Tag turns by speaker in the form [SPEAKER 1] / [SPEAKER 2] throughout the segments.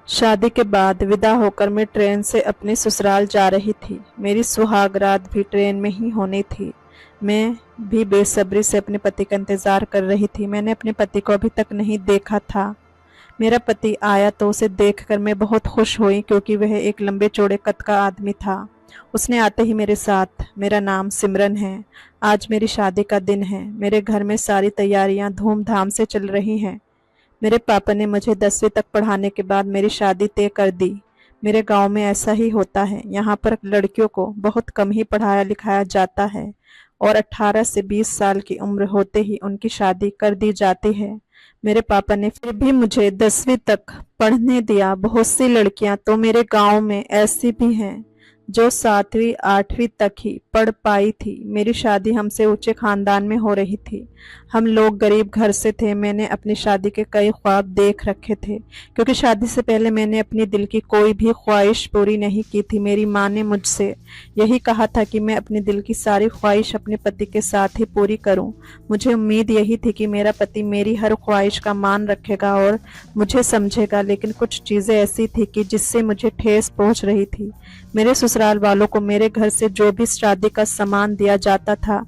[SPEAKER 1] शादी के बाद विदा होकर मैं ट्रेन से अपने ससुराल जा रही थी। मेरी सुहाग रात भी ट्रेन में ही होनी थी। मैं भी बेसब्री से अपने पति का इंतज़ार कर रही थी। मैंने अपने पति को अभी तक नहीं देखा था। मेरा पति आया तो उसे देखकर मैं बहुत खुश हुई, क्योंकि वह एक लंबे चौड़े कद का आदमी था। उसने आते ही मेरे साथ, मेरा नाम सिमरन है, आज मेरी शादी का दिन है, मेरे घर में सारी तैयारियां धूमधाम से चल रही हैं। मेरे पापा ने मुझे 10वीं तक पढ़ाने के बाद मेरी शादी तय कर दी। मेरे गांव में ऐसा ही होता है। यहाँ पर लड़कियों को बहुत कम ही पढ़ाया लिखाया जाता है और 18 से 20 साल की उम्र होते ही उनकी शादी कर दी जाती है। मेरे पापा ने फिर भी मुझे 10वीं तक पढ़ने दिया। बहुत सी लड़कियां तो मेरे गांव में ऐसी भी हैं जो 7वीं 8वीं तक ही पढ़ पाई थी। मेरी शादी हमसे ऊंचे खानदान में हो रही थी। हम लोग गरीब घर से थे। मैंने अपनी शादी के कई ख्वाब देख रखे थे, क्योंकि शादी से पहले मैंने अपनी दिल की कोई भी ख्वाहिश पूरी नहीं की थी। मेरी माँ ने मुझसे यही कहा था कि मैं अपने दिल की सारी ख्वाहिश अपने पति के साथ ही पूरी करूं। मुझे उम्मीद यही थी कि मेरा पति मेरी हर ख्वाहिश का मान रखेगा और मुझे समझेगा, लेकिन कुछ चीज़ें ऐसी थी कि जिससे मुझे ठेस पहुंच रही थी। मेरे ससुराल वालों को मेरे घर से जो भी शादी का सामान दिया जाता था,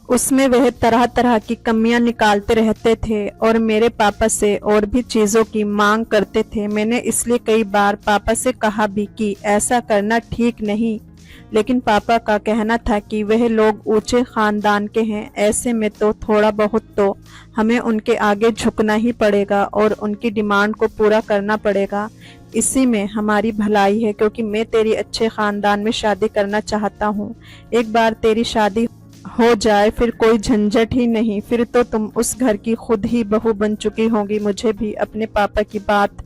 [SPEAKER 1] उसमें वह तरह तरह की कमियां निकालते रहते थे और मेरे पापा से और भी चीज़ों की मांग करते थे। मैंने इसलिए कई बार पापा से कहा भी कि ऐसा करना ठीक नहीं, लेकिन पापा का कहना था कि वह लोग ऊंचे खानदान के हैं, ऐसे में तो थोड़ा बहुत तो हमें उनके आगे झुकना ही पड़ेगा और उनकी डिमांड को पूरा करना पड़ेगा। इसी में हमारी भलाई है, क्योंकि मैं तेरी अच्छे खानदान में शादी करना चाहता हूँ। एक बार तेरी शादी हो जाए फिर कोई झंझट ही नहीं, फिर तो तुम उस घर की खुद ही बहू बन चुकी होंगी। मुझे भी अपने पापा की बात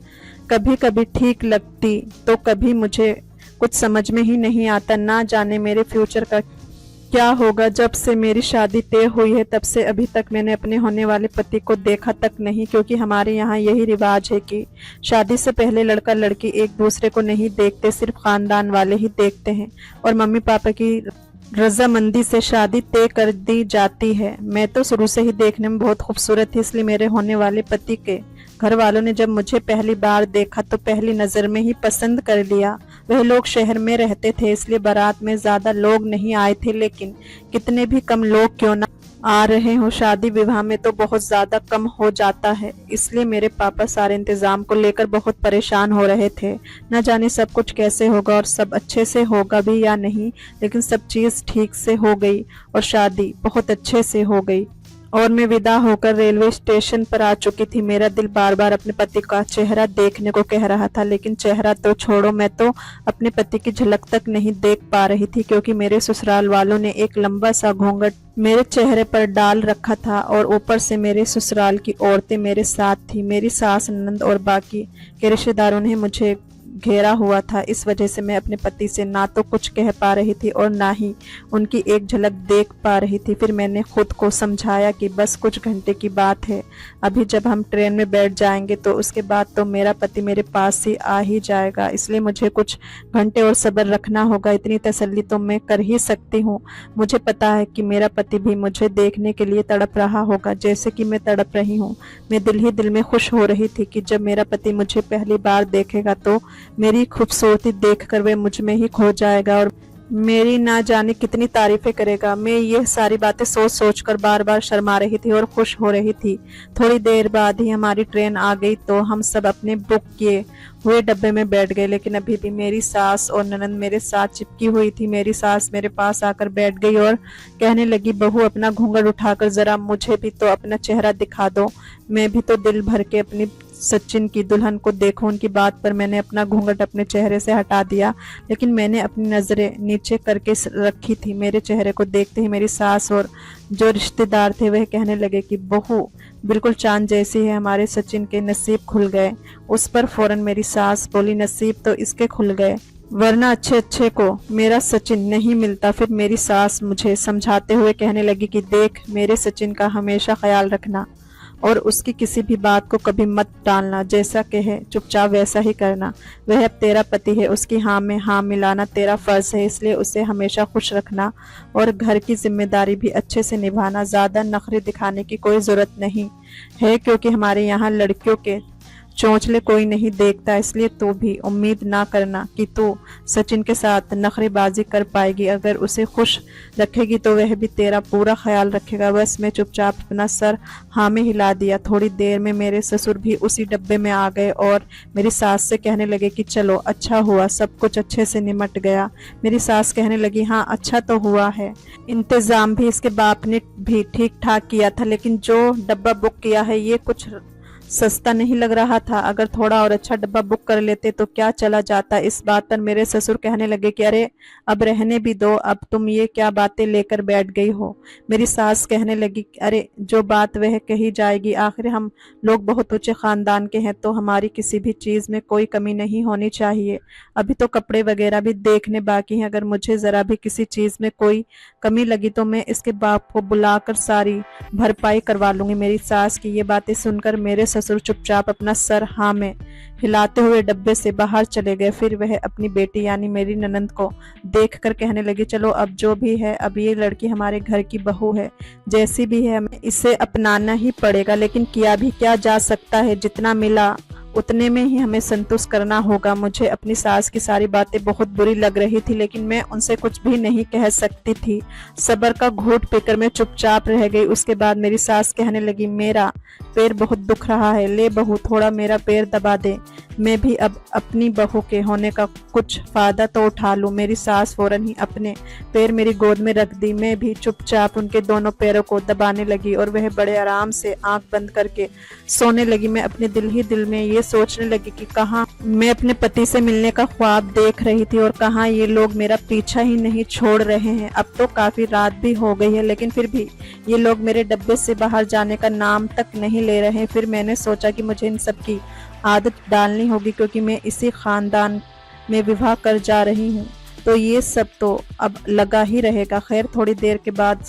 [SPEAKER 1] कभी कभी ठीक लगती तो कभी मुझे कुछ समझ में ही नहीं आता। ना जाने मेरे फ्यूचर का क्या होगा। जब से मेरी शादी तय हुई है तब से अभी तक मैंने अपने होने वाले पति को देखा तक नहीं, क्योंकि हमारे यहाँ यही रिवाज है कि शादी से पहले लड़का लड़की एक दूसरे को नहीं देखते, सिर्फ खानदान वाले ही देखते हैं और मम्मी पापा की रजामंदी से शादी तय कर दी जाती है। मैं तो शुरू से ही देखने में बहुत खूबसूरत थी, इसलिए मेरे होने वाले पति के घर वालों ने जब मुझे पहली बार देखा तो पहली नज़र में ही पसंद कर लिया। वह लोग शहर में रहते थे, इसलिए बारात में ज़्यादा लोग नहीं आए थे, लेकिन कितने भी कम लोग क्यों ना आ रहे हो, शादी विवाह में तो बहुत ज़्यादा कम हो जाता है। इसलिए मेरे पापा सारे इंतज़ाम को लेकर बहुत परेशान हो रहे थे। न जाने सब कुछ कैसे होगा और सब अच्छे से होगा भी या नहीं, लेकिन सब चीज़ ठीक से हो गई और शादी बहुत अच्छे से हो गई और मैं विदा होकर रेलवे स्टेशन पर आ चुकी थी। मेरा दिल बार बार अपने पति का चेहरा देखने को कह रहा था, लेकिन चेहरा तो छोड़ो, मैं तो अपने पति की झलक तक नहीं देख पा रही थी, क्योंकि मेरे ससुराल वालों ने एक लंबा सा घूंघट मेरे चेहरे पर डाल रखा था और ऊपर से मेरे ससुराल की औरतें मेरे साथ थी। मेरी सास, ननद और बाकी के रिश्तेदारों ने मुझे घेरा हुआ था। इस वजह से मैं अपने पति से ना तो कुछ कह पा रही थी और ना ही उनकी एक झलक देख पा रही थी। फिर मैंने खुद को समझाया कि बस कुछ घंटे की बात है, अभी जब हम ट्रेन में बैठ जाएंगे तो उसके बाद तो मेरा पति मेरे पास ही आ ही जाएगा, इसलिए मुझे कुछ घंटे और सब्र रखना होगा। इतनी तसल्ली तो मैं कर ही सकती हूँ। मुझे पता है कि मेरा पति भी मुझे देखने के लिए तड़प रहा होगा, जैसे कि मैं तड़प रही हूँ। मैं दिल ही दिल में खुश हो रही थी कि जब मेरा पति मुझे पहली बार देखेगा तो मेरी खूबसूरती देखकर वह मुझ में ही खो जाएगा और मेरी ना जाने कितनी तारीफें करेगा। मैं ये सारी बातें सोच सोच कर बार बार शर्मा रही थी और खुश हो रही थी। थोड़ी देर बाद ही हमारी ट्रेन आ गई तो हम सब अपने बुक किए हुए डब्बे में बैठ गए, लेकिन अभी भी मेरी सास और ननद मेरे साथ चिपकी हुई थी। मेरी सास मेरे पास आकर बैठ गई और कहने लगी, बहू अपना घूंघट उठाकर जरा मुझे भी तो अपना चेहरा दिखा दो, मैं भी तो दिल भर के अपनी सचिन की दुल्हन को देखो। उनकी बात पर मैंने अपना घूंघट अपने चेहरे से हटा दिया, लेकिन मैंने अपनी नज़रें नीचे करके रखी थी। मेरे चेहरे को देखते ही मेरी सास और जो रिश्तेदार थे वह कहने लगे कि बहू बिल्कुल चांद जैसी है, हमारे सचिन के नसीब खुल गए। उस पर फौरन मेरी सास बोली, नसीब तो इसके खुल गए, वरना अच्छे अच्छे को मेरा सचिन नहीं मिलता। फिर मेरी सास मुझे समझाते हुए कहने लगी कि देख, मेरे सचिन का हमेशा ख्याल रखना और उसकी किसी भी बात को कभी मत टालना, जैसा कहे चुपचाप वैसा ही करना। वह अब तेरा पति है, उसकी हाँ में हाँ मिलाना तेरा फर्ज है, इसलिए उसे हमेशा खुश रखना और घर की जिम्मेदारी भी अच्छे से निभाना। ज़्यादा नखरे दिखाने की कोई ज़रूरत नहीं है, क्योंकि हमारे यहाँ लड़कियों के चोंचले कोई नहीं देखता, इसलिए तू भी उम्मीद ना करना कि तू सचिन के साथ नखरेबाजी कर पाएगी। अगर उसे खुश रखेगी तो वह भी तेरा पूरा ख्याल रखेगा। बस मैं चुपचाप अपना सर हाँ में हिला दिया। थोड़ी देर में मेरे ससुर भी उसी डब्बे में आ गए और मेरी सास से कहने लगे कि चलो अच्छा हुआ, सब कुछ अच्छे से निमट गया। मेरी सास कहने लगी हाँ अच्छा तो हुआ है, इंतजाम भी इसके बाप ने भी ठीक ठाक किया था, लेकिन जो डब्बा बुक किया है ये कुछ सस्ता नहीं लग रहा था। अगर थोड़ा और अच्छा डब्बा बुक कर लेते तो क्या चला जाता। इस बात पर मेरे ससुर कहने लगे कि अरे अब रहने भी दो, अब तुम ये क्या बातें लेकर बैठ गई हो। मेरी सास कहने लगी अरे जो बात वह कही जाएगी, आखिर हम लोग बहुत ऊंचे खानदान के हैं तो हमारी किसी भी चीज में कोई कमी नहीं होनी चाहिए। अभी तो कपड़े वगैरह भी देखने बाकी हैं, अगर मुझे जरा भी किसी चीज में कोई कमी लगी तो मैं इसके बाप को बुलाकर सारी भरपाई करवा लूंगी। मेरी सास की ये बातें सुनकर मेरे ससुर चुपचाप अपना सर हाँ में हिलाते हुए डब्बे से बाहर चले गए। फिर वह अपनी बेटी यानी मेरी ननंद को देखकर कहने लगी चलो अब जो भी है, अब ये लड़की हमारे घर की बहू है, जैसी भी है हमें इसे अपनाना ही पड़ेगा। लेकिन किया भी क्या जा सकता है, जितना मिला उतने में ही हमें संतुष्ट करना होगा। मुझे अपनी सास की सारी बातें बहुत बुरी लग रही थी, लेकिन मैं उनसे कुछ भी नहीं कह सकती थी। सब्र का घूंट पीकर मैं चुपचाप रह गई। उसके बाद मेरी सास कहने लगी मेरा पैर बहुत दुख रहा है, ले बहू थोड़ा मेरा पैर दबा दे, मैं भी अब अपनी बहू के होने का कुछ फायदा तो उठा लूं। मेरी सास फौरन ही अपने पैर मेरी गोद में रख दी। मैं भी चुपचाप उनके दोनों पैरों को दबाने लगी और वह बड़े आराम से आंख बंद करके सोने लगी। मैं अपने दिल ही दिल में ये सोचने लगी कि कहाँ मैं अपने पति से मिलने का ख्वाब देख रही थी और कहाँ ये लोग मेरा पीछा ही नहीं छोड़ रहे हैं। अब तो काफी रात भी हो गई है, लेकिन फिर भी ये लोग मेरे डब्बे से बाहर जाने का नाम तक नहीं ले रहे। फिर मैंने सोचा कि मुझे इन सब की आदत डालनी होगी, क्योंकि मैं इसी खानदान में विवाह कर जा रही हूँ, तो ये सब तो अब लगा ही रहेगा। खैर थोड़ी देर के बाद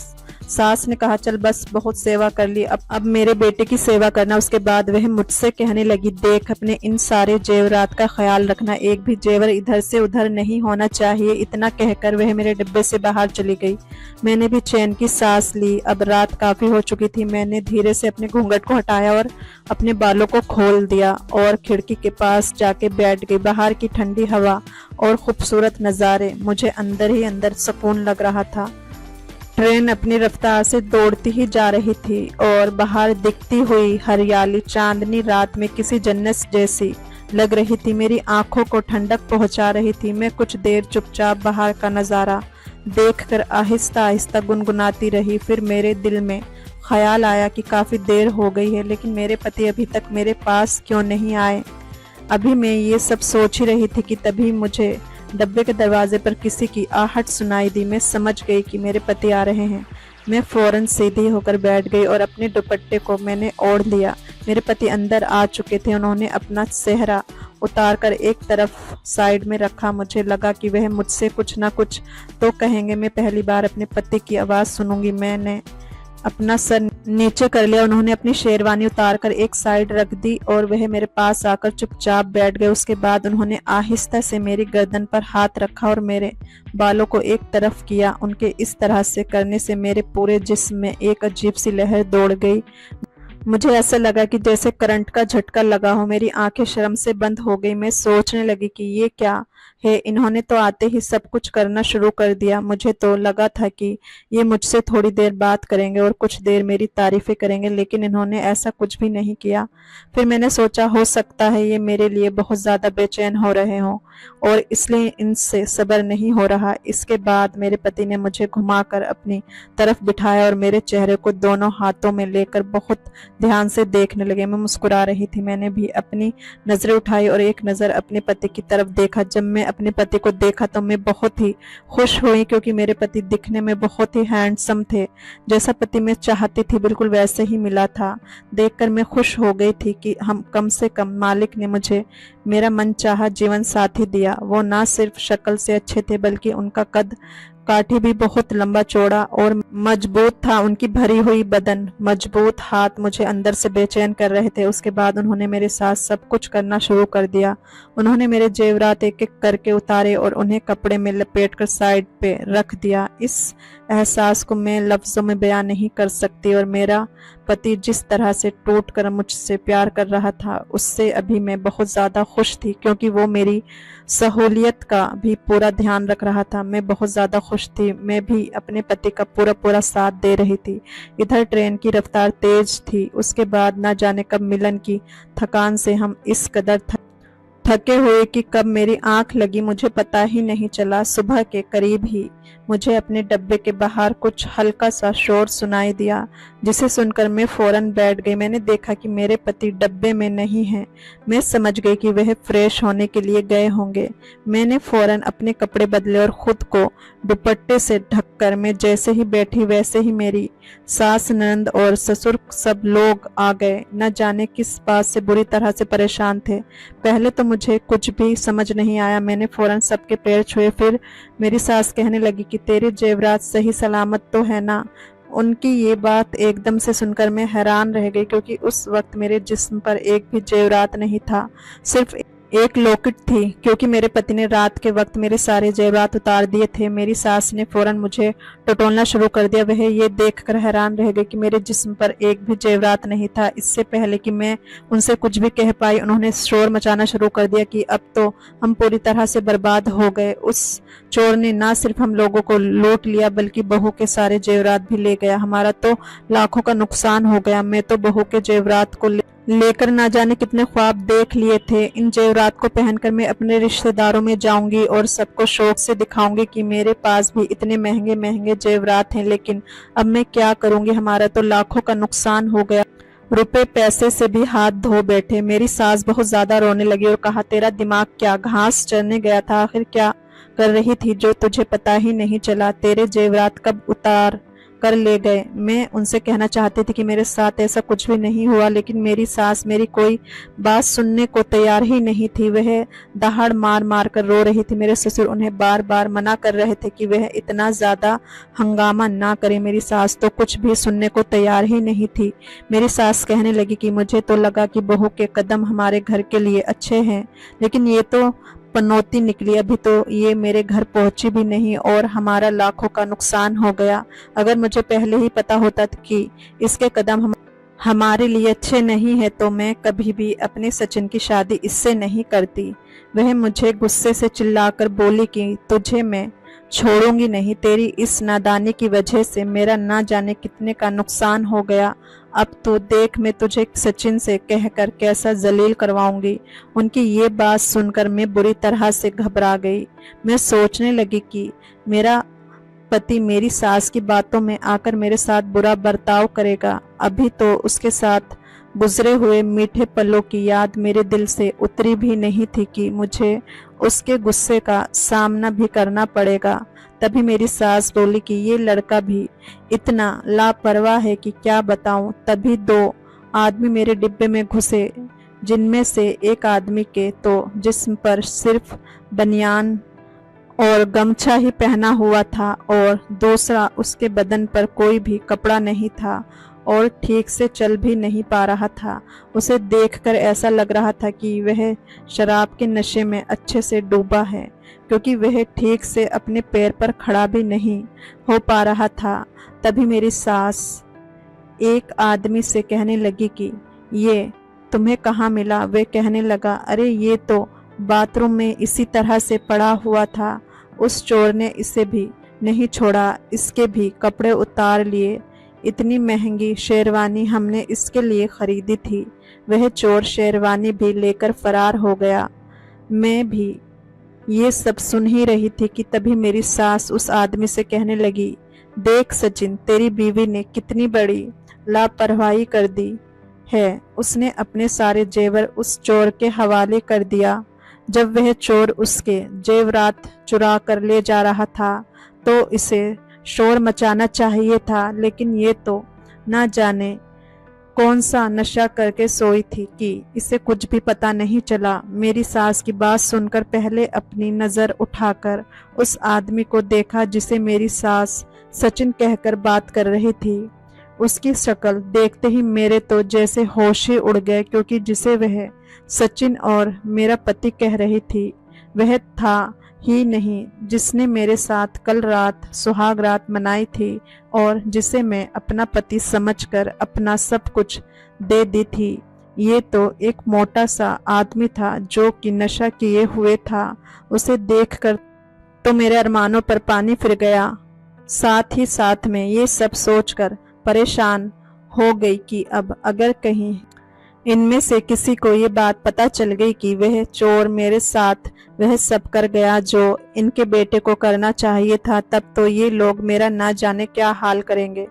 [SPEAKER 1] सास ने कहा चल बस बहुत सेवा कर ली, अब मेरे बेटे की सेवा करना। उसके बाद वह मुझसे कहने लगी देख अपने इन सारे जेवरात का ख्याल रखना, एक भी जेवर इधर से उधर नहीं होना चाहिए। इतना कहकर वह मेरे डिब्बे से बाहर चली गई। मैंने भी चैन की सांस ली। अब रात काफी हो चुकी थी। मैंने धीरे से अपने घूंघट को हटाया और अपने बालों को खोल दिया और खिड़की के पास जाके बैठ गई। बाहर की ठंडी हवा और खूबसूरत नज़ारे, मुझे अंदर ही अंदर सुकून लग रहा था। ट्रेन अपनी रफ्तार से दौड़ती ही जा रही थी और बाहर दिखती हुई हरियाली चांदनी रात में किसी जन्नत जैसी लग रही थी, मेरी आंखों को ठंडक पहुंचा रही थी। मैं कुछ देर चुपचाप बाहर का नज़ारा देखकर आहिस्ता आहिस्ता गुनगुनाती रही। फिर मेरे दिल में ख्याल आया कि काफ़ी देर हो गई है, लेकिन मेरे पति अभी तक मेरे पास क्यों नहीं आए। अभी मैं ये सब सोच ही रही थी कि तभी मुझे डब्बे के दरवाजे पर किसी की आहट सुनाई दी। मैं समझ गई कि मेरे पति आ रहे हैं। मैं फौरन सीधी होकर बैठ गई और अपने दुपट्टे को मैंने ओढ़ लिया। मेरे पति अंदर आ चुके थे। उन्होंने अपना सेहरा उतारकर एक तरफ साइड में रखा। मुझे लगा कि वह मुझसे कुछ ना कुछ तो कहेंगे। मैं पहली बार अपने पति की आवाज़ सुनूंगी। मैंने अपना सर नीचे कर लिया। उन्होंने अपनी शेरवानी उतारकर एक साइड रख दी और वह मेरे पास आकर चुपचाप बैठ गए। उसके बाद उन्होंने आहिस्ता से मेरी गर्दन पर हाथ रखा और मेरे बालों को एक तरफ किया। उनके इस तरह से करने से मेरे पूरे जिस्म में एक अजीब सी लहर दौड़ गई। मुझे ऐसा लगा कि जैसे करंट का झटका लगा हो। मेरी आंखें शर्म से बंद हो गई। मैं सोचने लगी कि ये क्या है, इन्होंने तो आते ही सब कुछ करना शुरू कर दिया। मुझे तो लगा था कि ये मुझसे थोड़ी देर बात करेंगे और कुछ देर मेरी तारीफें करेंगे, लेकिन इन्होंने ऐसा कुछ भी नहीं किया। फिर मैंने सोचा हो सकता है ये मेरे लिए बहुत ज़्यादा बेचैन हो रहे हों और इसलिए इनसे सब्र नहीं हो रहा। इसके बाद मेरे पति ने मुझे घुमाकर अपनी तरफ बिठाया और मेरे चेहरे को दोनों हाथों में लेकर बहुत ध्यान से देखने लगे। मैं मुस्कुरा रही थी। मैंने भी अपनी नज़रें उठाई और एक नज़र अपने पति की तरफ देखा। जब मैं अपने पति को देखा तो मैं बहुत ही खुश हुई, क्योंकि मेरे पति दिखने में बहुत ही हैंडसम थे। जैसा पति मैं चाहती थी बिल्कुल वैसे ही मिला था। देखकर मैं खुश हो गई थी कि हम कम से कम मालिक ने मुझे मेरा मनचाहा जीवन साथी दिया। वो ना सिर्फ शक्ल से अच्छे थे बल्कि उनका कद काठी भी बहुत लंबा चौड़ा और मजबूत था। उनकी भरी हुई बदन, मजबूत हाथ मुझे अंदर से बेचैन कर रहे थे। उसके बाद उन्होंने मेरे साथ सब कुछ करना शुरू कर दिया। उन्होंने मेरे जेवरात एक एक करके उतारे और उन्हें कपड़े में लपेटकर साइड पे रख दिया। इस एहसास को मैं लफ्जों में बयान नहीं कर सकती। और मेरा पति जिस तरह से टूट कर मुझसे प्यार कर रहा था, उससे अभी मैं बहुत ज़्यादा खुश थी, क्योंकि वो मेरी सहूलियत का भी पूरा ध्यान रख रहा था। मैं बहुत ज़्यादा खुश थी। मैं भी अपने पति का पूरा पूरा साथ दे रही थी। इधर ट्रेन की रफ्तार तेज थी। उसके बाद न जाने कब मिलन की थकान से हम इस कदर थके हुए कि कब मेरी आंख लगी मुझे पता ही नहीं चला। सुबह के करीब ही मुझे अपने डब्बे के बाहर कुछ हल्का सा शोर सुनाई दिया, जिसे सुनकर मैं फौरन बैठ गई। मैंने देखा कि मेरे पति डब्बे में नहीं हैं। मैं समझ गई कि वह फ्रेश होने के लिए गए होंगे। मैंने फौरन अपने कपड़े बदले और खुद को दुपट्टे से ढककर मैं जैसे ही बैठी वैसे ही मेरी सास, ननद और ससुर सब लोग आ गए। न जाने किस बात से बुरी तरह से परेशान थे। पहले तो मुझे कुछ भी समझ नहीं आया। मैंने फौरन सबके पैर छुए। फिर मेरी सास कहने लगी कि तेरे जेवरात सही सलामत तो है ना। उनकी ये बात एकदम से सुनकर मैं हैरान रह गई, क्योंकि उस वक्त मेरे जिस्म पर एक भी जेवरात नहीं था, सिर्फ एक लॉकेट थी, क्योंकि मेरे पति ने रात के वक्त मेरे सारे जेवरात उतार दिए थे। मेरी सास ने फौरन मुझे टटोलना शुरू कर दिया। वह ये देखकर हैरान रह गई कि मेरे जिस्म पर एक भी जेवरात नहीं था। इससे पहले कि मैं उनसे कुछ भी कह पाई, उन्होंने शोर मचाना शुरू कर दिया कि अब तो हम पूरी तरह से बर्बाद हो गए। उस चोर ने ना सिर्फ हम लोगों को लूट लिया, बल्कि बहू के सारे जेवरात भी ले गया। हमारा तो लाखों का नुकसान हो गया। मैं तो बहू के जेवरात को लेकर ना जाने कितने ख्वाब देख लिए थे। इन जेवरात को पहनकर मैं अपने रिश्तेदारों में जाऊंगी और सबको शौक से दिखाऊंगी कि मेरे पास भी इतने महंगे महंगे जेवरात हैं। लेकिन अब मैं क्या करूंगी, हमारा तो लाखों का नुकसान हो गया। रुपए पैसे से भी हाथ धो बैठे। मेरी सास बहुत ज्यादा रोने लगी और कहा, तेरा दिमाग क्या घास चरने गया था? आखिर क्या कर रही थी जो तुझे पता ही नहीं चला? तेरे जेवरात कब उतार कर ले गए? मैं उनसे कहना चाहती थी कि मेरे साथ ऐसा कुछ भी नहीं हुआ, लेकिन मेरी सास मेरी कोई बात सुनने को तैयार ही नहीं थी। वह दहाड़ मार मार कर रो रही थी। मेरे ससुर उन्हें बार बार मना कर रहे थे कि वह इतना ज्यादा हंगामा ना करे। मेरी सास तो कुछ भी सुनने को तैयार ही नहीं थी। मेरी सास कहने लगी कि मुझे तो लगा कि बहू के कदम हमारे घर के लिए अच्छे हैं, लेकिन ये तो पनौती निकली। अभी तो ये मेरे घर पहुंची भी नहीं और हमारा लाखों का नुकसान हो गया। अगर मुझे पहले ही पता होता कि इसके कदम हमारे लिए अच्छे नहीं है, तो मैं कभी भी अपने सचिन की शादी इससे नहीं करती। वह मुझे गुस्से से चिल्लाकर बोली कि तुझे मैं छोड़ूंगी नहीं। तेरी इस नादानी की वजह से मेरा ना जाने कितने का नुकसान हो गया। अब तो देख, मैं तुझे सचिन से कहकर कैसा जलील करवाऊंगी। उनकी ये बात सुनकर मैं बुरी तरह से घबरा गई। मैं सोचने लगी कि मेरा पति मेरी सास की बातों में आकर मेरे साथ बुरा बर्ताव करेगा। अभी तो उसके साथ गुजरे हुए मीठे पलों की याद मेरे दिल से उतरी भी नहीं थी कि मुझे उसके गुस्से का सामना भी करना पड़ेगा। तभी मेरी सास बोली कि ये लड़का भी इतना लापरवाह है कि क्या बताऊं। तभी 2 आदमी मेरे डिब्बे में घुसे, जिनमें से एक आदमी के तो जिस्म पर सिर्फ बनियान और गमछा ही पहना हुआ था और दूसरा उसके बदन पर कोई भी कपड़ा नहीं था और ठीक से चल भी नहीं पा रहा था। उसे देखकर ऐसा लग रहा था कि वह शराब के नशे में अच्छे से डूबा है, क्योंकि वह ठीक से अपने पैर पर खड़ा भी नहीं हो पा रहा था। तभी मेरी सास एक आदमी से कहने लगी कि ये तुम्हें कहाँ मिला? वे कहने लगा, अरे ये तो बाथरूम में इसी तरह से पड़ा हुआ था। उस चोर ने इसे भी नहीं छोड़ा, इसके भी कपड़े उतार लिए। इतनी महंगी शेरवानी हमने इसके लिए खरीदी थी। वह चोर शेरवानी भी लेकर फरार हो गया। मैं भी ये सब सुन ही रही थी कि तभी मेरी सास उस आदमी से कहने लगी, देख सचिन, तेरी बीवी ने कितनी बड़ी लापरवाही कर दी है। उसने अपने सारे जेवर उस चोर के हवाले कर दिया। जब वह चोर उसके जेवरात चुरा कर ले जा रहा था तो इसे शोर मचाना चाहिए था, लेकिन ये तो ना जाने कौन सा नशा करके सोई थी कि इसे कुछ भी पता नहीं चला। मेरी सास की बात सुनकर पहले अपनी नज़र उठाकर उस आदमी को देखा जिसे मेरी सास सचिन कहकर बात कर रही थी। उसकी शक्ल देखते ही मेरे तो जैसे होश ही उड़ गए, क्योंकि जिसे वह सचिन और मेरा पति कह रही थी वह था ही नहीं जिसने मेरे साथ कल रात सुहाग रात मनाई थी और जिसे मैं अपना पति समझकर अपना सब कुछ दे दी थी। ये तो एक मोटा सा आदमी था जो कि नशा किए हुए था। उसे देखकर तो मेरे अरमानों पर पानी फिर गया। साथ ही साथ में ये सब सोचकर परेशान हो गई कि अब अगर कहीं इनमें से किसी को ये बात पता चल गई कि वह चोर मेरे साथ वह सब कर गया जो इनके बेटे को करना चाहिए था, तब तो ये लोग मेरा ना जाने क्या हाल करेंगे।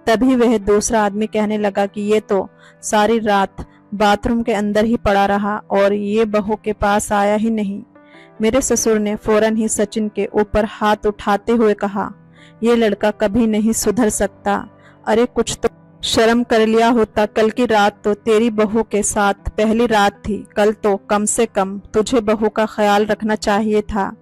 [SPEAKER 1] तभी वह दूसरा आदमी कहने लगा कि ये तो सारी रात बाथरूम के अंदर ही पड़ा रहा और ये बहू के पास आया ही नहीं। मेरे ससुर ने फौरन ही सचिन के ऊपर हाथ उठाते हुए कहा, ये लड़का कभी नहीं सुधर सकता। अरे कुछ तो शर्म कर लिया होता। कल की रात तो तेरी बहू के साथ पहली रात थी, कल तो कम से कम तुझे बहू का ख्याल रखना चाहिए था।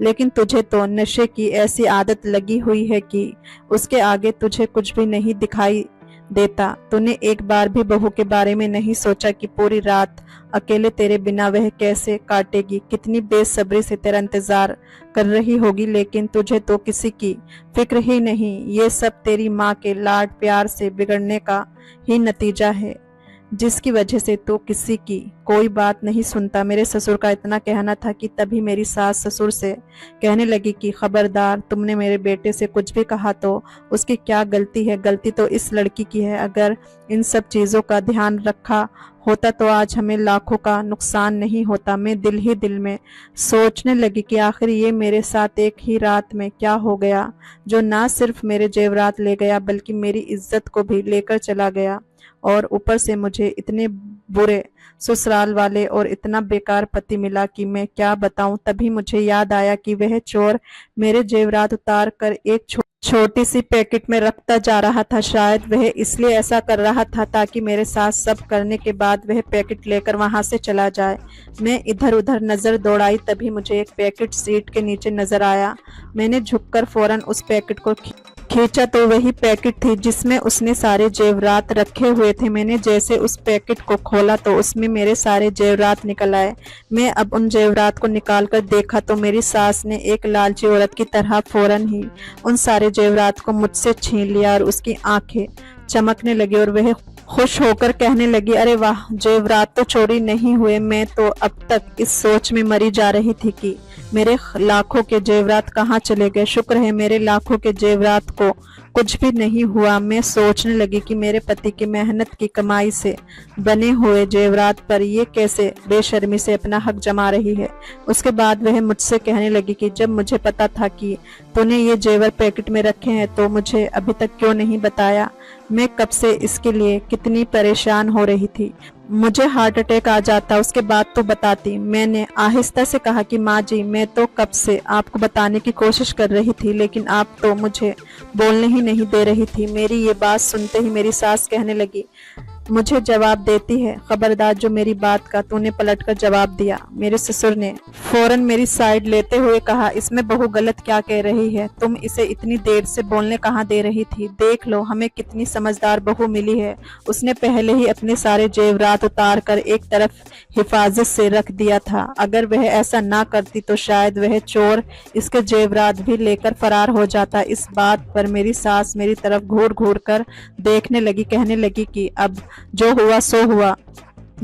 [SPEAKER 1] लेकिन तुझे तो नशे की ऐसी आदत लगी हुई है कि उसके आगे तुझे कुछ भी नहीं दिखाई देता। तूने एक बार भी बहू के बारे में नहीं सोचा कि पूरी रात अकेले तेरे बिना वह कैसे काटेगी, कितनी बेसब्री से तेरा इंतजार कर रही होगी। लेकिन तुझे तो किसी की फिक्र ही नहीं। ये सब तेरी माँ के लाड प्यार से बिगड़ने का ही नतीजा है, जिसकी वजह से तू किसी की कोई बात नहीं सुनता। मेरे ससुर का इतना कहना था कि तभी मेरी सास ससुर से कहने लगी कि खबरदार, तुमने मेरे बेटे से कुछ भी कहा तो उसकी क्या गलती है, गलती तो इस लड़की की है। अगर इन सब चीज़ों का ध्यान रखा होता तो आज हमें लाखों का नुकसान नहीं होता। मैं दिल ही दिल में सोचने लगी कि आखिर ये मेरे साथ एक ही रात में क्या हो गया जो ना सिर्फ मेरे जेवरात ले गया बल्कि मेरी इज्जत को भी लेकर चला गया, और ऊपर से मुझे इतने बुरे ससुराल वाले और इतना बेकार पति मिला कि मैं क्या बताऊं। तभी मुझे याद आया कि वह चोर मेरे जेवरात उतार कर एक छोटी सी पैकेट में रखता जा रहा था। शायद वह इसलिए ऐसा कर रहा था ताकि मेरे साथ सब करने के बाद वह पैकेट लेकर वहां से चला जाए। मैं इधर उधर नजर दौड़ाई, तभी मुझे एक पैकेट सीट के नीचे नजर आया। मैंने झुककर फौरन उस पैकेट को खींचा तो वही पैकेट थी जिसमें उसने सारे जेवरात रखे हुए थे। मैंने जैसे उस पैकेट को खोला तो उसमें मेरे सारे जेवरात निकल आए। मैं अब उन जेवरात को निकाल कर देखा तो मेरी सास ने एक लालची औरत की तरह फौरन ही उन सारे जेवरात को मुझसे छीन लिया और उसकी आंखें चमकने लगी और वह खुश होकर कहने लगी, अरे वाह, जेवरात तो चोरी नहीं हुए। मैं तो अब तक इस सोच में मरी जा रही थी कि मेरे लाखों के जेवरात कहाँ चले गए। शुक्र है मेरे लाखों के जेवरात को कुछ भी नहीं हुआ। मैं सोचने लगी कि मेरे पति की मेहनत की कमाई से बने हुए जेवरात पर ये कैसे बेशर्मी से अपना हक जमा रही है। उसके बाद वह मुझसे कहने लगी कि जब मुझे पता था कि तूने ये जेवर पैकेट में रखे हैं तो मुझे अभी तक क्यों नहीं बताया। मैं कब से इसके लिए कितनी परेशान हो रही थी, मुझे हार्ट अटैक आ जाता, उसके बाद तो बताती। मैंने आहिस्ता से कहा कि माँ जी, मैं तो कब से आपको बताने की कोशिश कर रही थी लेकिन आप तो मुझे बोलने ही नहीं दे रही थी। मेरी ये बात सुनते ही मेरी सास कहने लगी, मुझे जवाब देती है, खबरदार जो मेरी बात का तूने पलटकर जवाब दिया। मेरे ससुर ने फौरन मेरी साइड लेते हुए कहा, इसमें बहू गलत क्या कह रही है, तुम इसे इतनी देर से बोलने कहाँ दे रही थी। देख लो हमें कितनी समझदार बहू मिली है। उसने पहले ही अपने सारे जेवरात उतार कर एक तरफ हिफाजत से रख दिया था। अगर वह ऐसा ना करती तो शायद वह चोर इसके जेवरात भी लेकर फरार हो जाता। इस बात पर मेरी सास मेरी तरफ घूर घूर कर देखने लगी, कहने लगी कि अब जो हुआ सो हुआ,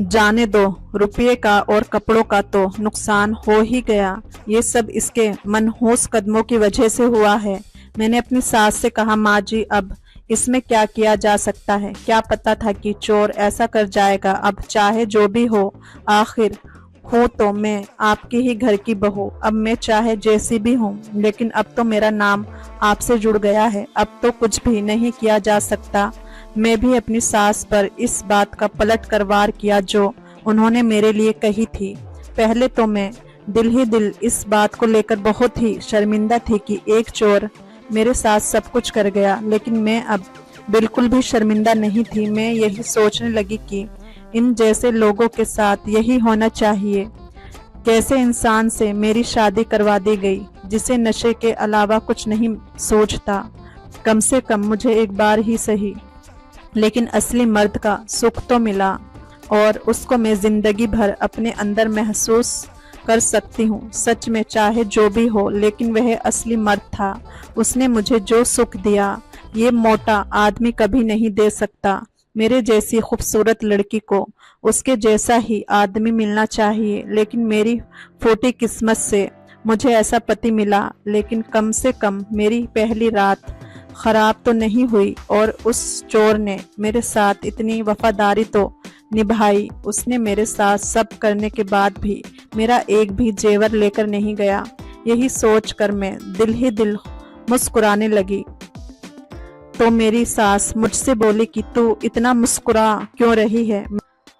[SPEAKER 1] जाने दो, रुपये का और कपड़ों का तो नुकसान हो ही गया। ये सब इसके मनहूस कदमों की वजह से हुआ है। मैंने अपनी सास से कहा, माँ जी अब इसमें क्या किया जा सकता है, क्या पता था कि चोर ऐसा कर जाएगा। अब चाहे जो भी हो, आखिर हूँ तो मैं आपकी ही घर की बहू। अब मैं चाहे जैसी भी हूँ, लेकिन अब तो मेरा नाम आपसे जुड़ गया है, अब तो कुछ भी नहीं किया जा सकता। मैं भी अपनी सास पर इस बात का पलट कर वार किया जो उन्होंने मेरे लिए कही थी। पहले तो मैं दिल ही दिल इस बात को लेकर बहुत ही शर्मिंदा थी कि एक चोर मेरे साथ सब कुछ कर गया, लेकिन मैं अब बिल्कुल भी शर्मिंदा नहीं थी। मैं यही सोचने लगी कि इन जैसे लोगों के साथ यही होना चाहिए। कैसे इंसान से मेरी शादी करवा दी गई जिसे नशे के अलावा कुछ नहीं सूझता। कम से कम मुझे एक बार ही सही, लेकिन असली मर्द का सुख तो मिला और उसको मैं जिंदगी भर अपने अंदर महसूस कर सकती हूँ। सच में चाहे जो भी हो, लेकिन वह असली मर्द था। उसने मुझे जो सुख दिया ये मोटा आदमी कभी नहीं दे सकता। मेरे जैसी खूबसूरत लड़की को उसके जैसा ही आदमी मिलना चाहिए, लेकिन मेरी फूटी किस्मत से मुझे ऐसा पति मिला। लेकिन कम से कम मेरी पहली रात खराब तो नहीं हुई और उस चोर ने मेरे साथ इतनी वफादारी तो निभाई। उसने मेरे साथ सब करने के बाद भी मेरा एक भी जेवर लेकर नहीं गया। यही सोचकर मैं दिल ही दिल मुस्कुराने लगी तो मेरी सास मुझसे बोली कि तू इतना मुस्कुरा क्यों रही है।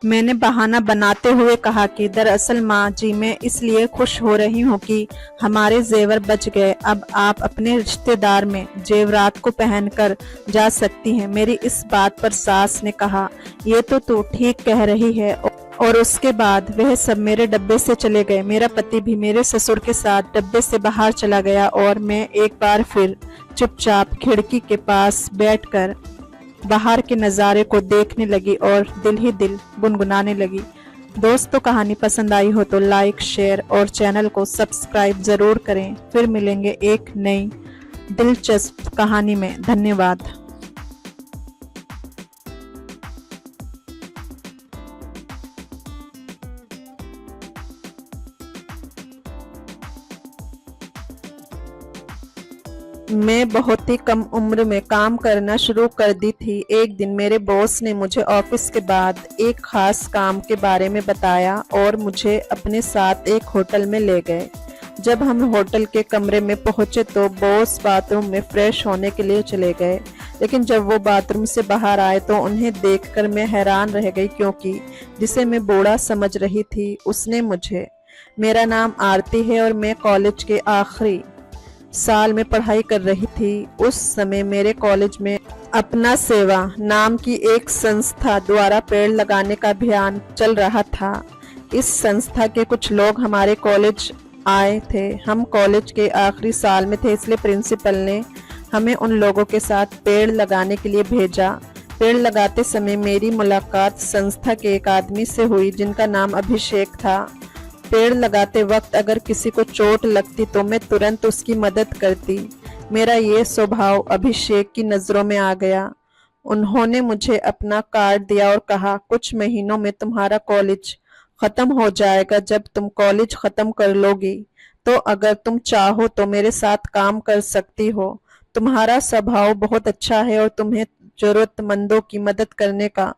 [SPEAKER 1] मैंने बहाना बनाते हुए कहा कि दरअसल माँ जी, मैं इसलिए खुश हो रही हूँ कि हमारे जेवर बच गए। अब आप अपने रिश्तेदार में जेवरात को पहनकर जा सकती हैं। मेरी इस बात पर सास ने कहा, ये तो तू ठीक कह रही है। और उसके बाद वह सब मेरे डब्बे से चले गए। मेरा पति भी मेरे ससुर के साथ डब्बे से बाहर चला गया और मैं एक बार फिर चुपचाप खिड़की के पास बैठकर बाहर के नज़ारे को देखने लगी और दिल ही दिल गुनगुनाने लगी। दोस्तों, कहानी पसंद आई हो तो लाइक, शेयर और चैनल को सब्सक्राइब ज़रूर करें। फिर मिलेंगे एक नई दिलचस्प कहानी में। धन्यवाद। मैं बहुत ही कम उम्र में काम करना शुरू कर दी थी। एक दिन मेरे बॉस ने मुझे ऑफिस के बाद एक खास काम के बारे में बताया और मुझे अपने साथ एक होटल में ले गए। जब हम होटल के कमरे में पहुंचे तो बॉस बाथरूम में फ्रेश होने के लिए चले गए, लेकिन जब वो बाथरूम से बाहर आए तो उन्हें देखकर मैं हैरान रह गई, क्योंकि जिसे मैं बूढ़ा समझ रही थी उसने मुझे, मेरा नाम आरती है और मैं कॉलेज के आखिरी साल में पढ़ाई कर रही थी। उस समय मेरे कॉलेज में अपना सेवा नाम की एक संस्था द्वारा पेड़ लगाने का अभियान चल रहा था। इस संस्था के कुछ लोग हमारे कॉलेज आए थे। हम कॉलेज के आखिरी साल में थे, इसलिए प्रिंसिपल ने हमें उन लोगों के साथ पेड़ लगाने के लिए भेजा। पेड़ लगाते समय मेरी मुलाकात संस्था के एक आदमी से हुई जिनका नाम अभिषेक था। पेड़ लगाते वक्त अगर किसी को चोट लगती तो मैं तुरंत उसकी मदद करती। मेरा ये स्वभाव अभिषेक की नज़रों में आ गया। उन्होंने मुझे अपना कार्ड दिया और कहा, कुछ महीनों में तुम्हारा कॉलेज ख़त्म हो जाएगा। जब तुम कॉलेज ख़त्म कर लोगी तो अगर तुम चाहो तो मेरे साथ काम कर सकती हो। तुम्हारा स्वभाव बहुत अच्छा है और तुम्हें ज़रूरतमंदों की मदद करने का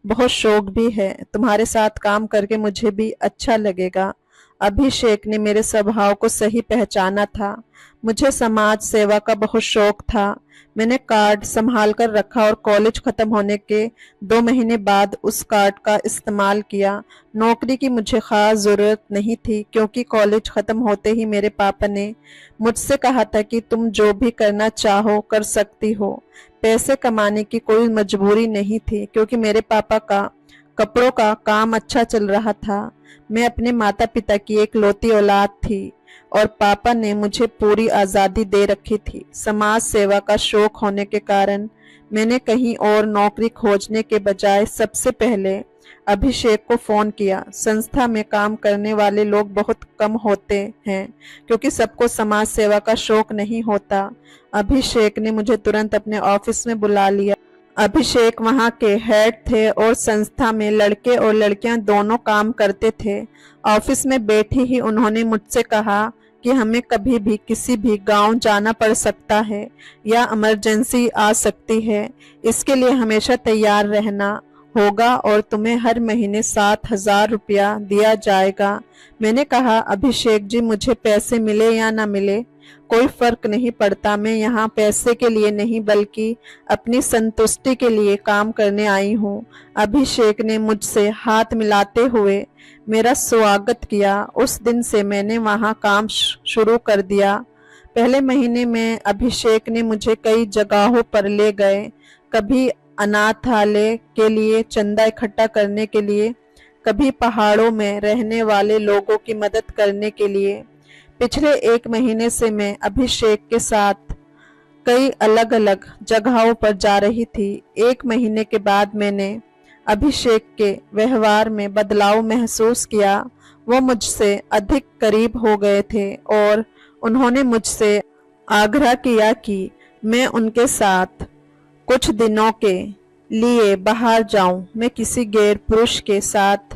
[SPEAKER 1] बहुत शौक भी है। तुम्हारे साथ काम करके मुझे भी अच्छा लगेगा। अभिषेक ने मेरे स्वभाव को सही पहचाना था। मुझे समाज सेवा का बहुत शौक था। मैंने कार्ड संभाल कर रखा और कॉलेज खत्म होने के 2 महीने बाद उस कार्ड का इस्तेमाल किया। नौकरी की मुझे खास ज़रूरत नहीं थी, क्योंकि कॉलेज खत्म होते ही मेरे पापा ने मुझसे कहा था कि तुम जो भी करना चाहो कर सकती हो। पैसे कमाने की कोई मजबूरी नहीं थी, क्योंकि मेरे पापा का कपड़ों का काम अच्छा चल रहा था। मैं अपने माता पिता की एक लौती औलाद थी और पापा ने मुझे पूरी आज़ादी दे रखी थी। समाज सेवा का शौक होने के कारण मैंने कहीं और नौकरी खोजने के बजाय सबसे पहले अभिषेक को फ़ोन किया। संस्था में काम करने वाले लोग बहुत कम होते हैं, क्योंकि सबको समाज सेवा का शौक नहीं होता। अभिषेक ने मुझे तुरंत अपने ऑफिस में बुला लिया। अभिषेक वहाँ के हेड थे और संस्था में लड़के और लड़कियां दोनों काम करते थे। ऑफिस में बैठी ही उन्होंने मुझसे कहा कि हमें कभी भी किसी भी गांव जाना पड़ सकता है या इमरजेंसी आ सकती है, इसके लिए हमेशा तैयार रहना होगा और तुम्हें हर महीने 7,000 रुपया दिया जाएगा। मैंने कहा, अभिषेक जी, मुझे पैसे मिले या ना मिले कोई फर्क नहीं पड़ता। मैं यहाँ पैसे के लिए नहीं बल्कि अपनी संतुष्टि के लिए काम करने आई हूँ। अभिषेक ने मुझसे हाथ मिलाते हुए मेरा स्वागत किया। उस दिन से मैंने वहाँ काम शुरू कर दिया। पहले महीने में अभिषेक ने मुझे कई जगहों पर ले गए। कभी अनाथालय के लिए चंदा इकट्ठा करने के लिए, कभी पहाड़ों में रहने वाले लोगों की मदद करने के लिए। पिछले 1 महीने से मैं अभिषेक के साथ कई अलग अलग जगहों पर जा रही थी। 1 महीने के बाद मैंने अभिषेक के व्यवहार में बदलाव महसूस किया। वो मुझसे अधिक करीब हो गए थे और उन्होंने मुझसे आग्रह किया कि मैं उनके साथ कुछ दिनों के लिए बाहर जाऊं। मैं किसी गैर पुरुष के साथ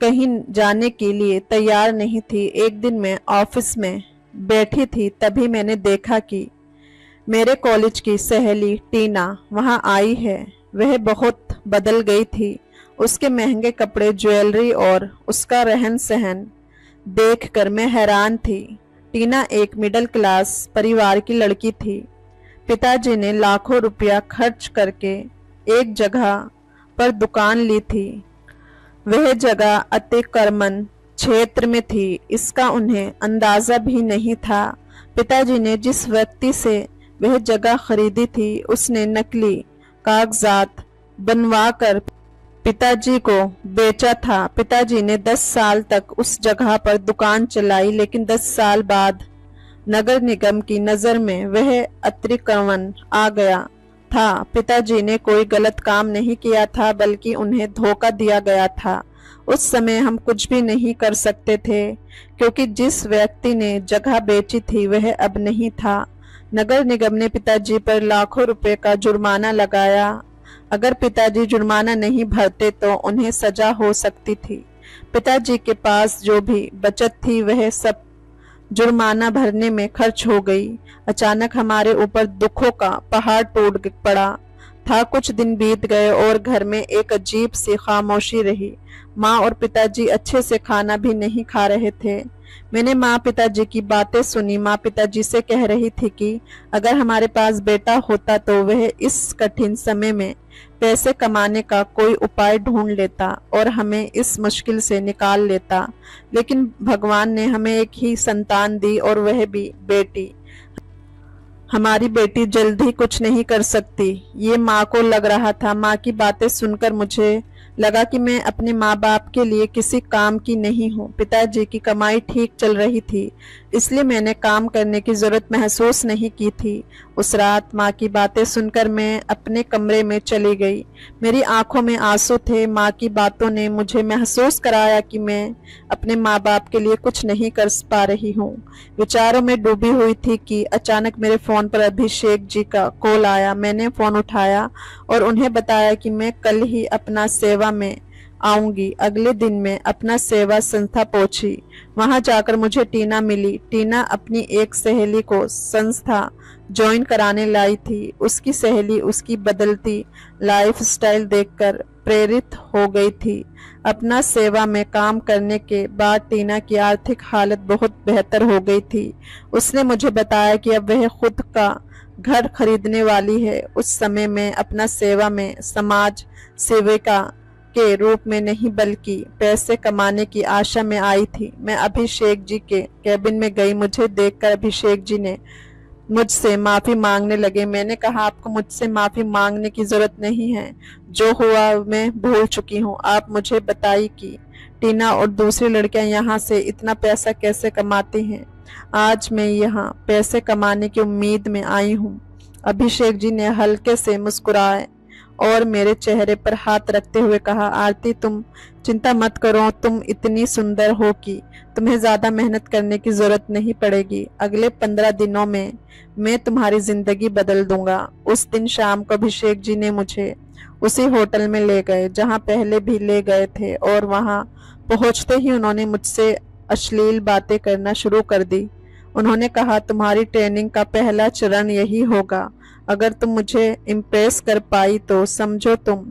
[SPEAKER 1] कहीं जाने के लिए तैयार नहीं थी। एक दिन मैं ऑफिस में बैठी थी, तभी मैंने देखा कि मेरे कॉलेज की सहेली टीना वहां आई है। वह बहुत बदल गई थी। उसके महंगे कपड़े, ज्वेलरी और उसका रहन सहन देखकर मैं हैरान थी। टीना एक मिडिल क्लास परिवार की लड़की थी। पिताजी ने लाखों रुपया खर्च करके एक जगह पर दुकान ली थी। वह जगह अतिक्रमण क्षेत्र में थी, इसका उन्हें अंदाजा भी नहीं था। पिताजी ने जिस व्यक्ति से वह जगह खरीदी थी, उसने नकली कागजात बनवाकर पिताजी को बेचा था। पिताजी ने 10 साल तक उस जगह पर दुकान चलाई, लेकिन 10 साल बाद नगर निगम की नजर में वह अतिक्रमण आ गया था। पिताजी ने कोई गलत काम नहीं किया था, बल्कि उन्हें धोखा दिया गया था। उस समय हम कुछ भी नहीं कर सकते थे, क्योंकि जिस व्यक्ति ने जगह बेची थी वह अब नहीं था। नगर निगम ने पिताजी पर लाखों रुपए का जुर्माना लगाया। अगर पिताजी जुर्माना नहीं भरते तो उन्हें सजा हो सकती थी। पिताजी के पास जो भी बचत थी वह सब जुर्माना भरने में खर्च हो गई। अचानक हमारे ऊपर दुखों का पहाड़ टूट पड़ा था। कुछ दिन बीत गए और घर में एक अजीब सी खामोशी रही। माँ और पिताजी अच्छे से खाना भी नहीं खा रहे थे। मैंने माँ पिताजी की बातें सुनी। माँ पिताजी से कह रही थी कि अगर हमारे पास बेटा होता तो वह इस कठिन समय में पैसे कमाने का कोई उपाय ढूंढ लेता और हमें इस मुश्किल से निकाल लेता। लेकिन भगवान ने हमें एक ही संतान दी और वह भी बेटी। हमारी बेटी जल्दी कुछ नहीं कर सकती, ये माँ को लग रहा था। माँ की बातें सुनकर मुझे लगा कि मैं अपने माँ बाप के लिए किसी काम की नहीं हूँ। पिताजी की कमाई ठीक चल रही थी, इसलिए मैंने काम करने की जरूरत महसूस नहीं की थी। उस रात माँ की बातें सुनकर मैं अपने कमरे में चली गई। मेरी आंखों में आंसू थे। माँ की बातों ने मुझे महसूस कराया कि मैं अपने माँ बाप के लिए कुछ नहीं कर पा रही हूँ। विचारों में डूबी हुई थी कि अचानक मेरे फोन पर अभिषेक जी का कॉल आया। मैंने फोन उठाया और उन्हें बताया कि मैं कल ही अपना सेवा में आऊंगी। अगले दिन मैं अपना सेवा संस्था पहुंची। वहां जाकर मुझे टीना मिली। टीना अपनी एक सहेली को संस्था ज्वाइन कराने लाई थी। उसकी सहेली उसकी बदलती लाइफस्टाइल देखकर प्रेरित हो गई थी। अपना सेवा में काम करने के बाद टीना की आर्थिक हालत बहुत बेहतर हो गई थी। उसने मुझे बताया कि अब वह खुद का घर खरीदने वाली है। उस समय मैं अपना सेवा में समाज सेविका के रूप में नहीं बल्कि पैसे कमाने की आशा में आई थी। मैं अभिषेक जी के कैबिन में गई। मुझे देखकर अभिषेक जी ने मुझसे माफी मांगने लगे। मैंने कहा, आपको मुझसे माफी मांगने की जरूरत नहीं है, जो हुआ मैं भूल चुकी हूँ। आप मुझे बताइए कि टीना और दूसरी लड़कियां यहाँ से इतना पैसा कैसे कमाती हैं। आज मैं यहाँ पैसे कमाने की उम्मीद में आई हूँ। अभिषेक जी ने हल्के से मुस्कुराए और मेरे चेहरे पर हाथ रखते हुए कहा, आरती तुम चिंता मत करो, तुम इतनी सुंदर हो कि तुम्हें ज्यादा मेहनत करने की जरूरत नहीं पड़ेगी। अगले 15 दिनों में मैं तुम्हारी जिंदगी बदल दूंगा। उस दिन शाम को अभिषेक जी ने मुझे उसी होटल में ले गए जहां पहले भी ले गए थे और वहां पहुंचते ही उन्होंने मुझसे अश्लील बातें करना शुरू कर दी। उन्होंने कहा, तुम्हारी ट्रेनिंग का पहला चरण यही होगा। अगर तुम मुझे इम्प्रेस कर पाई तो समझो तुम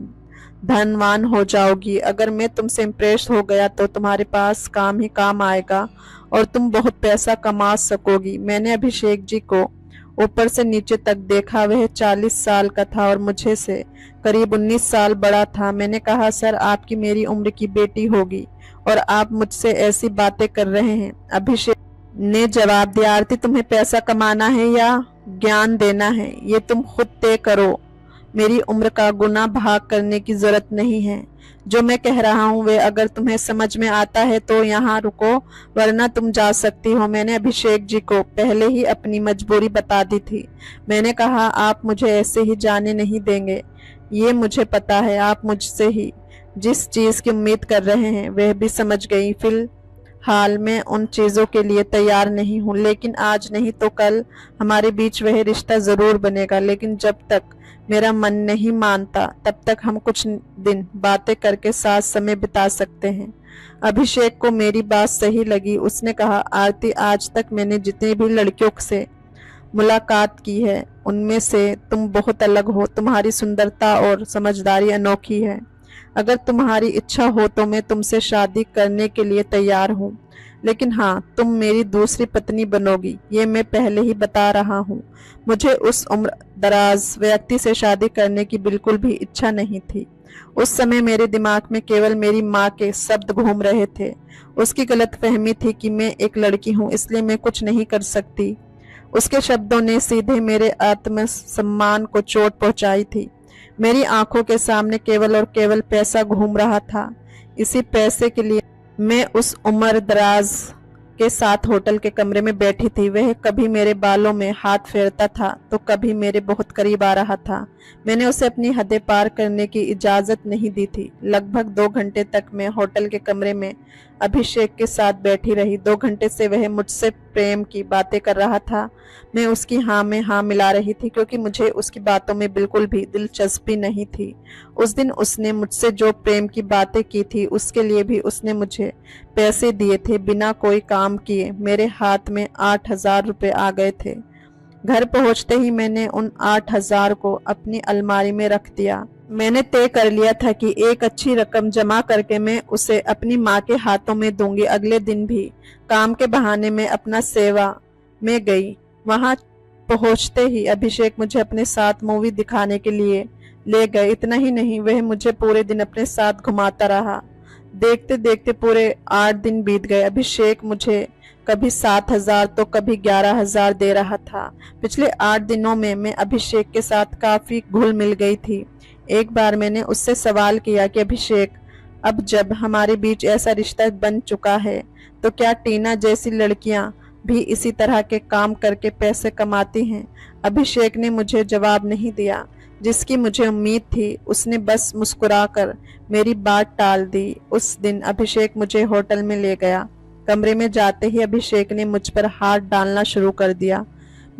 [SPEAKER 1] धनवान हो जाओगी। अगर मैं तुमसे इम्प्रेस हो गया तो तुम्हारे पास काम ही काम आएगा और तुम बहुत पैसा कमा सकोगी। मैंने अभिषेक जी को ऊपर से नीचे तक देखा। वह 40 साल का था और मुझे से करीब 19 साल बड़ा था। मैंने कहा, सर आपकी मेरी उम्र की बेटी होगी और आप मुझसे ऐसी बातें कर रहे हैं। अभिषेक ने जवाब दिया, आरती तुम्हें पैसा कमाना है या ज्ञान देना है, ये तुम खुद तय करो। मेरी उम्र का गुना भाग करने की जरूरत नहीं है। जो मैं कह रहा हूँ वे अगर तुम्हें समझ में आता है तो यहाँ रुको, वरना तुम जा सकती हो। मैंने अभिषेक जी को पहले ही अपनी मजबूरी बता दी थी। मैंने कहा आप मुझे ऐसे ही जाने नहीं देंगे, ये मुझे पता है। आप मुझसे ही जिस चीज की उम्मीद कर रहे हैं वह भी समझ गई। फिलहाल मैं उन चीजों के लिए तैयार नहीं हूँ, लेकिन आज नहीं तो कल हमारे बीच वह रिश्ता जरूर बनेगा। लेकिन जब तक मेरा मन नहीं मानता तब तक हम कुछ दिन बातें करके साथ समय बिता सकते हैं। अभिषेक को मेरी बात सही लगी। उसने कहा आरती, आज तक मैंने जितनी भी लड़कियों से मुलाकात की है उनमें से तुम बहुत अलग हो। तुम्हारी सुंदरता और समझदारी अनोखी है। अगर तुम्हारी इच्छा हो तो मैं तुमसे शादी करने के लिए तैयार हूँ, लेकिन हाँ, तुम मेरी दूसरी पत्नी बनोगी, ये मैं पहले ही बता रहा हूँ। मुझे उस उम्र दराज व्यक्ति से शादी करने की बिल्कुल भी इच्छा नहीं थी। उस समय मेरे दिमाग में केवल मेरी माँ के शब्द घूम रहे थे। उसकी गलतफहमी थी कि मैं एक लड़की हूँ इसलिए मैं कुछ नहीं कर सकती। उसके शब्दों ने सीधे मेरे आत्मसम्मान को चोट पहुंचाई थी। मेरी आंखों के सामने केवल और केवल पैसा घूम रहा था। इसी पैसे के लिए मैं उस उम्र दराज के साथ होटल के कमरे में बैठी थी। वह कभी मेरे बालों में हाथ फेरता था तो कभी मेरे बहुत करीब आ रहा था। मैंने उसे अपनी हदें पार करने की इजाजत नहीं दी थी। लगभग 2 घंटे तक मैं होटल के कमरे में अभिषेक के साथ बैठी रही। 2 घंटे से वह मुझसे प्रेम की बातें कर रहा था। मैं उसकी हाँ में हाँ मिला रही थी क्योंकि मुझे उसकी बातों में बिल्कुल भी दिलचस्पी नहीं थी। उस दिन उसने मुझसे जो प्रेम की बातें की थी उसके लिए भी उसने मुझे पैसे दिए थे बिना कोई काम किए। मेरे हाथ में 8,000 रुपए आ गए थे। घर पहुंचते ही मैंने उन 8,000 को अपनी अलमारी में रख दिया। मैंने तय कर लिया था कि एक अच्छी रकम जमा करके मैं उसे अपनी माँ के हाथों में दूंगी। अगले दिन भी काम के बहाने में अपना सेवा में गई। वहां पहुंचते ही अभिषेक मुझे अपने साथ मूवी दिखाने के लिए ले गए। इतना ही नहीं, वह मुझे पूरे दिन अपने साथ घुमाता रहा। देखते देखते पूरे 8 दिन बीत गए। अभिषेक मुझे कभी 7,000 तो कभी 11,000 दे रहा था। पिछले 8 दिनों में मैं अभिषेक के साथ काफी घुल मिल गई थी। एक बार मैंने उससे सवाल किया कि अभिषेक, अब जब हमारे बीच ऐसा रिश्ता बन चुका है तो क्या टीना जैसी लड़कियां भी इसी तरह के काम करके पैसे कमाती हैं? अभिषेक ने मुझे जवाब नहीं दिया जिसकी मुझे उम्मीद थी। उसने बस मुस्कुराकर मेरी बात टाल दी। उस दिन अभिषेक मुझे होटल में ले गया। कमरे में जाते ही अभिषेक ने मुझ पर हाथ डालना शुरू कर दिया।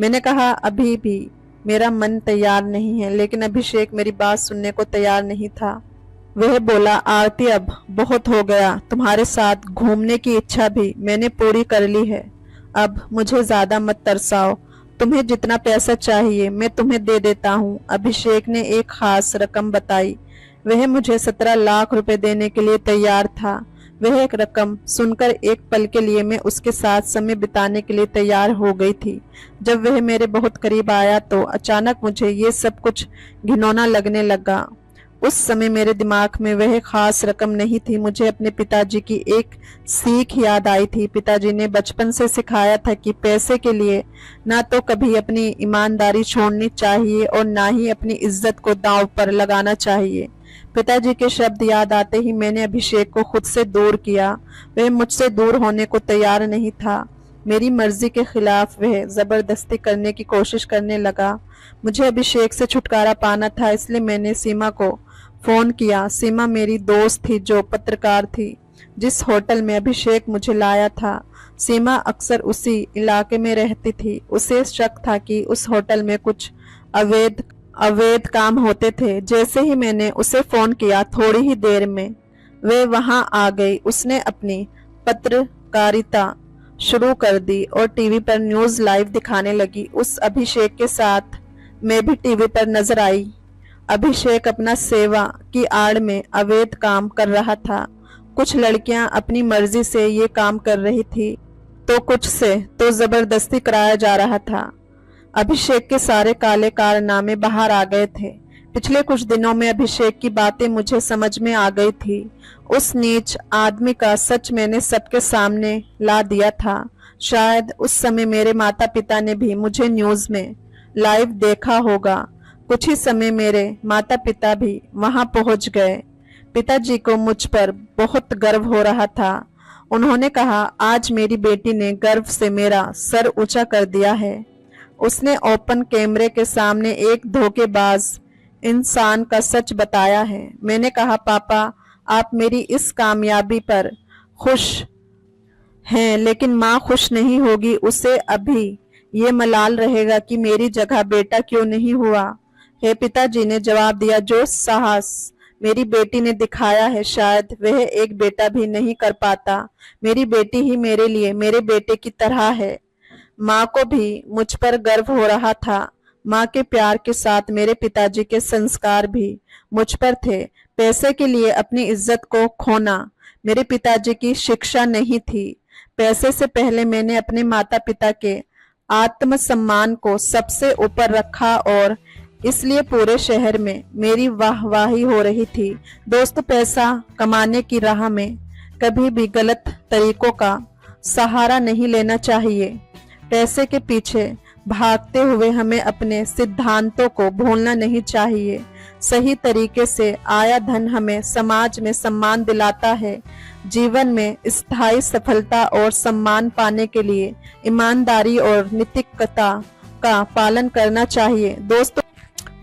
[SPEAKER 1] मैंने कहा अभी भी मेरा मन तैयार नहीं है, लेकिन अभिषेक मेरी बात सुनने को तैयार नहीं था। वह बोला आरती, अब बहुत हो गया। तुम्हारे साथ घूमने की इच्छा भी मैंने पूरी कर ली है। अब मुझे ज्यादा मत तरसाओ। तुम्हें जितना पैसा चाहिए मैं तुम्हें दे देता हूँ। अभिषेक ने एक खास रकम बताई। वह मुझे 17 लाख रुपए देने के लिए तैयार था। वह एक रकम सुनकर एक पल के लिए मैं उसके साथ समय बिताने के लिए तैयार हो गई थी। जब वह मेरे बहुत करीब आया तो अचानक मुझे ये सब कुछ घिनौना लगने लगा। उस समय मेरे दिमाग में वह खास रकम नहीं थी। मुझे अपने पिताजी की एक सीख याद आई थी। पिताजी ने बचपन से सिखाया था कि पैसे के लिए ना तो कभी अपनी ईमानदारी छोड़नी चाहिए और ना ही अपनी इज्जत को दांव पर लगाना चाहिए। पिताजी के शब्द याद आते ही मैंने अभिषेक को खुद से दूर किया। वह मुझसे दूर होने को तैयार नहीं था। मेरी मर्जी के खिलाफ वह जबरदस्ती करने की कोशिश करने लगा। मुझे अभिषेक से छुटकारा पाना था, इसलिए मैंने सीमा को फोन किया। सीमा मेरी दोस्त थी जो पत्रकार थी। जिस होटल में अभिषेक मुझे लाया था, सीमा अक्सर उसी इलाके में रहती थी। उसे शक था कि उस होटल में कुछ अवैध काम होते थे। जैसे ही मैंने उसे फोन किया, थोड़ी ही देर में वे वहां आ गई। उसने अपनी पत्रकारिता शुरू कर दी और टीवी पर न्यूज लाइव दिखाने लगी। उस अभिषेक के साथ मैं भी टीवी पर नजर आई। अभिषेक अपना सेवा की आड़ में अवैध काम कर रहा था। कुछ लड़कियां अपनी मर्जी से ये काम कर रही थी तो कुछ से तो जबरदस्ती कराया जा रहा था। अभिषेक के सारे काले कारनामे बाहर आ गए थे। पिछले कुछ दिनों में अभिषेक की बातें मुझे समझ में आ गई थी। उस नीच आदमी का सच मैंने सबके सामने ला दिया था। शायद उस समय मेरे माता पिता ने भी मुझे न्यूज में लाइव देखा होगा। कुछ ही समय मेरे माता पिता भी वहां पहुंच गए। पिताजी को मुझ पर बहुत गर्व हो रहा था। उन्होंने कहा, आज मेरी बेटी ने गर्व से मेरा सर ऊंचा कर दिया है। उसने ओपन कैमरे के सामने एक धोखेबाज इंसान का सच बताया है। मैंने कहा, पापा आप मेरी इस कामयाबी पर खुश हैं, लेकिन माँ खुश नहीं होगी। उसे अभी ये मलाल रहेगा कि मेरी जगह बेटा क्यों नहीं हुआ है। पिताजी ने जवाब दिया, जो साहस मेरी बेटी ने दिखाया है शायद वह एक बेटा भी नहीं कर पाता। मेरी बेटी ही मेरे लिए मेरे बेटे की तरह है। माँ को भी मुझ पर गर्व हो रहा था। माँ के प्यार के साथ मेरे पिताजी के संस्कार भी मुझ पर थे। पैसे के लिए अपनी इज्जत को खोना मेरे पिताजी की शिक्षा नहीं थी। पैसे से पहले मैंने अपने माता पिता के आत्मसम्मान को सबसे ऊपर रखा और इसलिए पूरे शहर में मेरी वाहवाही हो रही थी। दोस्तों, पैसा कमाने की राह में कभी भी गलत तरीकों का सहारा नहीं लेना चाहिए। पैसे के पीछे भागते हुए हमें अपने सिद्धांतों को भूलना नहीं चाहिए। सही तरीके से आया धन हमें समाज में सम्मान दिलाता है। जीवन में स्थायी सफलता और सम्मान पाने के लिए ईमानदारी और नैतिकता का पालन करना चाहिए। दोस्तों,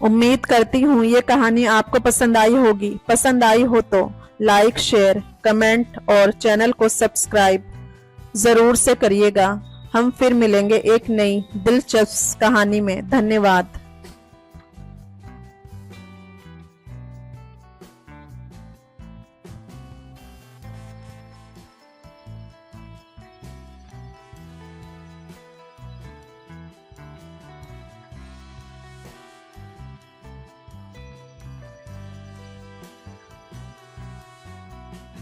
[SPEAKER 1] उम्मीद करती हूँ ये कहानी आपको पसंद आई होगी। पसंद आई हो तो लाइक, शेयर, कमेंट और चैनल को सब्सक्राइब जरूर से करिएगा। हम फिर मिलेंगे एक नई दिलचस्प कहानी में। धन्यवाद।